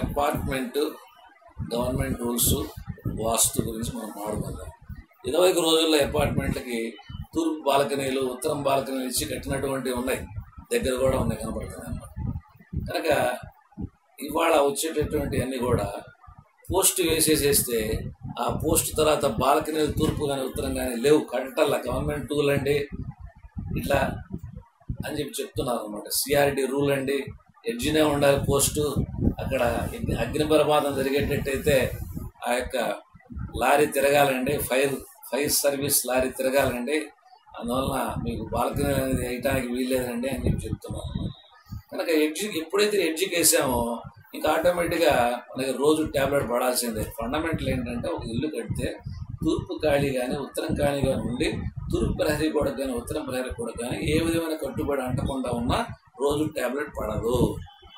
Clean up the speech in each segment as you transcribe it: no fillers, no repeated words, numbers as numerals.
Apartment government rules వాస్తు గురించి మనం మాట్లాడుకుందాం. ఇదివరకు రోజుల్లో అపార్ట్మెంట్లకి తూర్పు బాల్కనీలు ఉత్తరం బాల్కనీలు ఇచ్చి కట్టినటువంటివి ఉన్నాయి, దగ్గర కూడా ఉన్నాయి, కనపడుతున్నాయి అన్నమాట. కనుక ఇవాళ వచ్చేటటువంటి అన్నీ కూడా పోస్ట్ వేసేసేస్తే ఆ పోస్ట్ తర్వాత బాల్కనీలు తూర్పు కానీ ఉత్తరం కానీ లేవు, కట్టల్లా గవర్నమెంట్ రూల్ అండి ఇట్లా అని చెప్పి చెప్తున్నారు అనమాట. సిఆర్డి రూల్ అండి, ఎడ్జినే ఉండాలి పోస్టు. అక్కడ అగ్ని ప్రమాదం జరిగేటట్టయితే ఆ యొక్క లారీ తిరగాలండి, ఫైర్ సర్వీస్ లారీ తిరగాలండి, అందువలన మీకు బాల్కనీ అనేది వేయటానికి వీల్లేదండి అని చెప్పి చెప్తున్నాను. కనుక ఎప్పుడైతే ఎడ్జికి వేసామో ఇంకా ఆటోమేటిక్గా మనకి రోజు ట్యాబ్లెట్ పడాల్సిందే. ఫండమెంటల్ ఏంటంటే ఒక ఇల్లు కడితే తూర్పు ఖాళీ కానీ ఉత్తరం ఖాళీ కానీ ఉండి తూర్పు ప్రహరీ కూడా కానీ ఉత్తరం ప్రహరీ కూడా కానీ ఏ విధమైన కట్టుబడి అంటకుండా ఉన్నా రోజు ట్యాబ్లెట్ పడదు,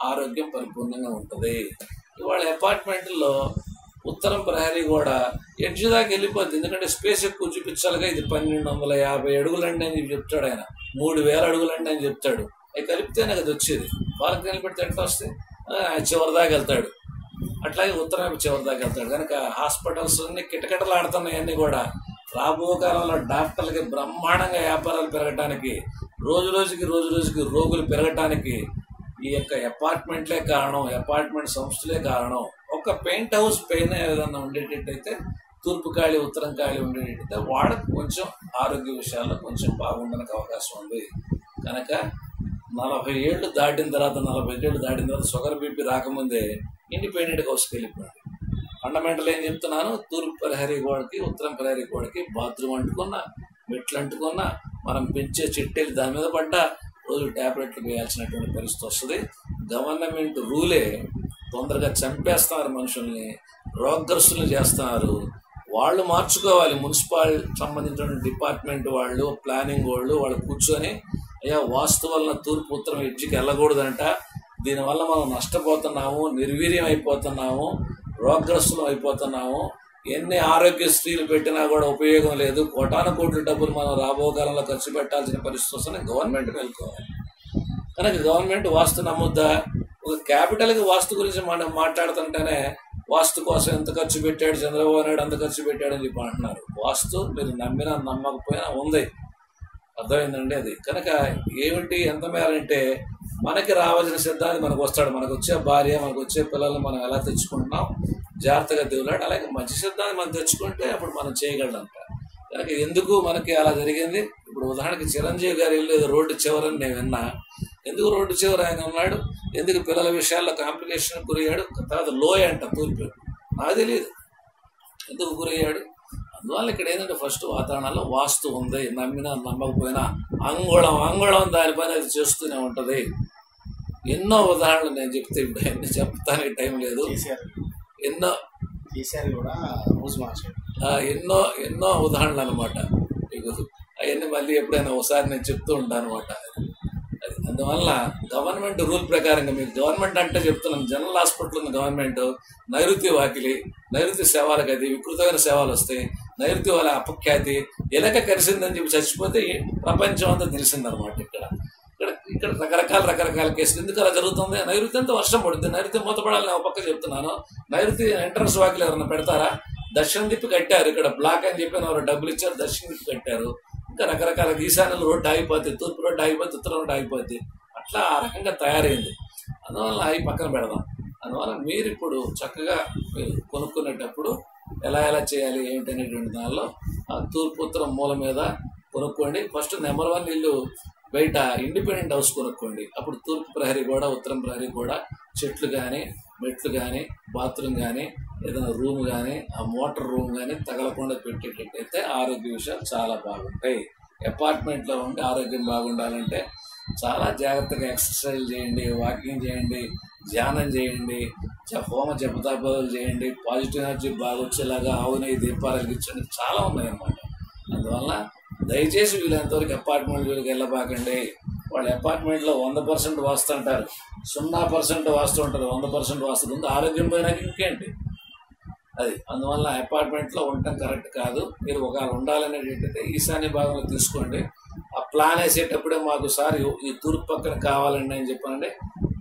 ఆరోగ్యం పరిపూర్ణంగా ఉంటుంది. ఇవాళ అపార్ట్మెంట్లో ఉత్తరం ప్రహరీ కూడా ఎడ్జ్ దాకా వెళ్ళిపోద్ది, ఎందుకంటే స్పేస్ ఎక్కువ చూపించాలిగా. ఇది 1250 అడుగులండి అని చెప్తాడు ఆయన, 3000 అడుగులండి అని చెప్తాడు. అవి కలిపితే నాకు అది వచ్చేది. బాల్కనీ పెడితే ఎట్లా వస్తే చివరి దాకా వెళ్తాడు, అట్లాగే ఉత్తరం చివరి దాకా వెళ్తాడు. కనుక హాస్పిటల్స్ అన్ని కిటకిటలాడుతున్నాయి. అన్నీ కూడా రాబో కాలంలో డాక్టర్లకి బ్రహ్మాండంగా వ్యాపారాలు పెరగటానికి, రోజు రోజుకి రోగులు పెరగటానికి ఈ యొక్క అపార్ట్మెంట్లే కారణం, అపార్ట్మెంట్ సంస్థలే కారణం. ఒక పెయింట్ హౌస్ పైన ఏదన్నా ఉండేటట్టయితే తూర్పు ఖాళీ ఉత్తరం ఖాళీ ఉండేటట్టయితే వాళ్ళకు కొంచెం ఆరోగ్య విషయాల్లో కొంచెం బాగుండడానికి అవకాశం ఉంది. కనుక 40 ఏళ్ళు దాటిన తర్వాత 45 ఏళ్ళు దాటిన తర్వాత షుగర్ బీపీ రాకముందే ఇండిపెండెంట్ హౌస్కి వెళ్ళిపోయింది. ఫండమెంటల్ ఏం చెప్తున్నాను, తూర్పు ప్రహరీ గోడకి ఉత్తరం ప్రహరీ గోడకి బాత్రూమ్ అంటుకున్నా, మెట్లు అంటుకున్నా, మనం పెంచే చెట్టెలు దాని మీద పడ్డా రోజు ట్యాబ్లెట్లు వేయాల్సినటువంటి పరిస్థితి వస్తుంది. గవర్నమెంట్ రూలే తొందరగా చంపేస్తున్నారు మనుషుల్ని, రోగగ్రస్తులు చేస్తున్నారు. వాళ్ళు మార్చుకోవాలి. మున్సిపల్ సంబంధించిన డిపార్ట్మెంట్ వాళ్ళు, ప్లానింగ్ వాళ్ళు కూర్చొని అయ్యా వాస్తు వలన తూర్పు ఉత్తరం ఎడ్జికి వెళ్ళకూడదంట, దీనివల్ల మనం నష్టపోతున్నాము, నిర్వీర్యం అయిపోతున్నాము, రోగగ్రస్తులు అయిపోతున్నాము, ఎన్ని ఆరోగ్యశ్రీలు పెట్టినా కూడా ఉపయోగం లేదు, కోటాను కోట్ల డబ్బులు మనం రాబో కాలంలో ఖర్చు పెట్టాల్సిన పరిస్థితి వస్తుంది. గవర్నమెంట్ వెళ్ళుకోవాలి. కనుక గవర్నమెంట్ వాస్తు నమ్ముద్దా? ఒక క్యాపిటల్కి వాస్తు గురించి మనం మాట్లాడుతుంటేనే వాస్తు కోసం ఎంత ఖర్చు పెట్టాడు చంద్రబాబు నాయుడు, అంత ఖర్చు పెట్టాడని చెప్పి అంటున్నారు. వాస్తు మీరు నమ్మినా నమ్మకపోయినా ఉంది, అర్థమైందండి అది. కనుక ఏమిటి ఎంత మేరంటే మనకి రావాల్సిన సిద్ధాన్ని మనకు వస్తాడు, మనకు వచ్చే భార్య, మనకు వచ్చే పిల్లల్ని మనం ఎలా తెచ్చుకుంటున్నాం జాగ్రత్తగా దేవులాడు, అలాగే మంచి సిద్ధాన్ని మనం తెచ్చుకుంటే అప్పుడు మనం చేయగలంట. కనుక ఎందుకు మనకి అలా జరిగింది? ఇప్పుడు ఉదాహరణకి చిరంజీవి గారు వెళ్ళేది రోడ్డు చివరని నేను విన్నా. ఎందుకు రోడ్డు చివర ఆయన ఉన్నాడు? ఎందుకు పిల్లల విషయాల్లో కాంప్లికేషన్ గురయ్యాడు? తర్వాత లోయ అంట తూర్పు, నాకు తెలియదు ఎందుకు గురయ్యాడు. అందువల్ల ఇక్కడ ఏంటంటే ఫస్ట్ వాతావరణంలో వాస్తు ఉంది, నమ్మినా నమ్మకపోయినా అంగుళం దానిపైన అది చేస్తూనే ఉంటుంది. ఎన్నో ఉదాహరణలు నేను చెప్తే ఇప్పుడు అన్ని చెప్తానికి టైం లేదు. ఎన్నో ఉదాహరణలు అనమాట. మీకు అవన్నీ మళ్ళీ ఎప్పుడైనా ఒకసారి నేను చెప్తూ ఉంటాను అనమాట. అది అందువల్ల గవర్నమెంట్ రూల్ ప్రకారంగా మీకు గవర్నమెంట్ అంటే చెప్తున్నాను, జనరల్ హాస్పిటల్ ఉన్న గవర్నమెంట్ నైరుతి వాకిలి, నైరుతి సేవలకు అది వికృతమైన సేవలు వస్తాయి, నైరుతి వాళ్ళ అపఖ్యాతి, ఎలక కరిసిందని చెప్పి చచ్చిపోతే ప్రపంచం అంతా తెలిసిందనమాట. ఇక్కడ రకరకాల కేసులు ఎందుకు అలా జరుగుతుంది? నైరుతి అంతా వర్షం పడుతుంది, నైరుతి మూతపడాలని ఒక పక్క చెప్తున్నాను. నైరుతి ఎంట్రన్స్ వాకిలు ఎవరైనా పెడతారా? దక్షిణం తిప్పి కట్టారు, ఇక్కడ బ్లాక్ అని చెప్పి ఎవరు డబ్బులు ఇచ్చారు, దక్షిణం తిప్పి కట్టారు. ఇంకా రకరకాల ఈశాన్యం రోడ్డు ఆగిపోతుంది, తూర్పు రోడ్డు ఆగిపోతే ఉత్తరం రోడ్డు ఆగిపోద్ది, అట్లా ఆ రకంగా తయారైంది. అందువల్ల అవి పక్కన పెడదాం. అందువల్ల మీరు ఇప్పుడు చక్కగా మీరు కొనుక్కునేటప్పుడు ఎలా చేయాలి ఏంటి అనేటువంటి దానిలో తూర్పు ఉత్తరం మూల మీద కొనుక్కోండి. ఫస్ట్ నెంబర్ 1 ఇల్లు బయట ఇండిపెండెంట్ హౌస్ కొనుక్కోండి. అప్పుడు తూర్పు ప్రహరీ కూడా ఉత్తరం ప్రహరీ కూడా చెట్లు కానీ మెట్లు కానీ బాత్రూమ్ కానీ ఏదైనా రూమ్ కానీ ఆ మోటార్ రూమ్ కానీ తగలకుండా పెట్టేటట్టయితే ఆరోగ్య విషయాలు చాలా బాగుంటాయి. అపార్ట్మెంట్లో ఉండి ఆరోగ్యం బాగుండాలంటే చాలా జాగ్రత్తగా ఎక్సర్సైజ్ చేయండి, వాకింగ్ చేయండి, ధ్యానం చేయండి, హోమ జపతాపాలు చేయండి, పాజిటివ్ ఎనర్జీ బాగా వచ్చేలాగా ఆవునే దీపాలు వెలిగించండి, చాలా ఉన్నాయన్నమాట. అందువల్ల దయచేసి వీళ్ళంతవరకు అపార్ట్మెంట్ వీళ్ళకి వెళ్ళబాకండి. వాళ్ళు అపార్ట్మెంట్లో 100% వాస్తు అంటారు, 0% వాస్తు ఉంటారు, 100% వాస్తు ఉంది. ఆరోగ్యం పోయినాక ఇంకేంటి అది. అందువల్ల అపార్ట్మెంట్లో ఉండటం కరెక్ట్ కాదు. మీరు ఒకవేళ ఉండాలనేటట్టయితే ఈశాన్య భాగంలో తీసుకోండి. ఆ ప్లాన్ వేసేటప్పుడే మాకు సార్ ఈ తూర్పు పక్కన కావాలండి అని చెప్పానండి,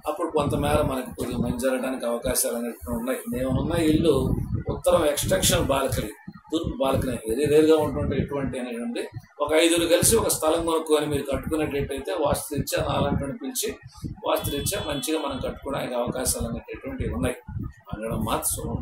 అప్పుడు కొంతమేర మనకి కొద్దిగా మంచి జరగడానికి అవకాశాలు అనేవి ఉన్నాయి. నేనున్న ఇల్లు ఉత్తరం ఎక్స్టెన్షన్ బాల్కనీ, తూర్పు బాల్కనీ వెరీ రేర్గా ఉంటుంటే ఎటువంటి అనేది ఒక 5 కలిసి ఒక స్థలం కొనుక్కొని మీరు కట్టుకునేటట్టయితే వాస్తురీత్యా అలాంటి పిలిచి వాస్తురీత్యా మంచిగా మనం కట్టుకోవడానికి అవకాశాలు అనేటటువంటివి ఉన్నాయి అనడం మాత్రం.